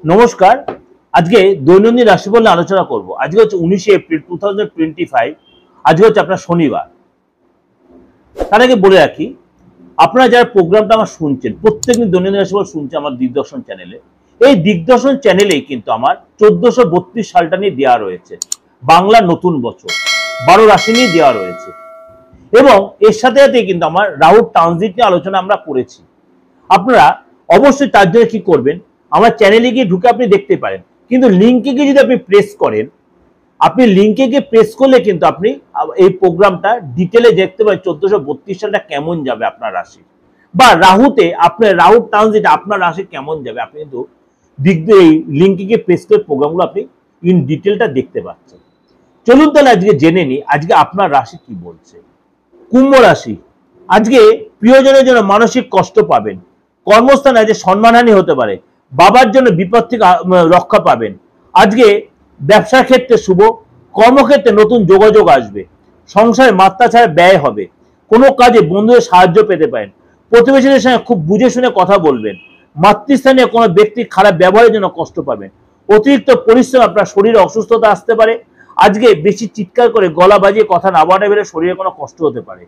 নমস্কার। আজকে দৈনন্দিন রাশিফল নিয়ে আলোচনা করব। আজকে হচ্ছে 19 এপ্রিল 2025। আজকে হচ্ছে আপনার শনিবার। তার আগে বলে রাখি, আপনারা যারা প্রোগ্রামটা আমার শুনছেন, প্রত্যেকদিন দৈনন্দিন রাশিফল শুনছে আমার দিগদর্শন চ্যানেলে। এই দিগদর্শন চ্যানেলেই কিন্তু আমার 1432 সালটা নিয়ে দেওয়া রয়েছে। বাংলা নতুন বছর 12 রাশি নিয়ে দেওয়া রয়েছে এবং এর সাথে সাথে কিন্তু আমার রাহুর ট্রানজিট নিয়ে আলোচনা আমরা করেছি। আপনারা অবশ্যই তার জন্য কি করবেন, আমার চ্যানেলে গিয়ে ঢুকে আপনি দেখতে পারেন, কিন্তু লিঙ্কে গিয়ে যদি আপনি প্রেস করেন, আপনি লিঙ্কে গিয়ে প্রেস করলে কিন্তু আপনি এই প্রোগ্রামটা ডিটেলে দেখতে পারেন 1432 সালটা কেমন যাবে আপনার রাশি, বা রাহুতে আপনার রাহু ট্রানজিট আপনার রাশি কেমন যাবে। আপনি কিন্তু এই লিঙ্কে গিয়ে প্রেস করে প্রোগ্রামগুলো আপনি ইন ডিটেলটা দেখতে পাচ্ছেন। চলুন তাহলে আজকে জেনে নিই আজকে আপনার রাশি কি বলছে। কুম্ভ রাশি, আজকে প্রিয়জনের জন্য মানসিক কষ্ট পাবেন। কর্মস্থানে আজকে সম্মানহানি হতে পারে। বাবার জন্য বিপদ থেকে রক্ষা পাবেন। আজকে ব্যবসার ক্ষেত্রে শুভ, কর্মক্ষেত্রে নতুন যোগাযোগ আসবে। সংসারে মাত্রা ছাড়া ব্যয় হবে। কোনো কাজে বন্ধুদের সাহায্য পেতে পারেন। প্রতিবেশীদের সঙ্গে খুব বুঝে শুনে কথা বলবেন। মাতৃস্থানীয় কোনো ব্যক্তির খারাপ ব্যবহারের জন্য কষ্ট পাবেন। অতিরিক্ত পরিশ্রম আপনার শরীরে অসুস্থতা আসতে পারে। আজকে বেশি চিৎকার করে গলা বাজিয়ে কথা না বলা গেলে শরীরে কোনো কষ্ট হতে পারে।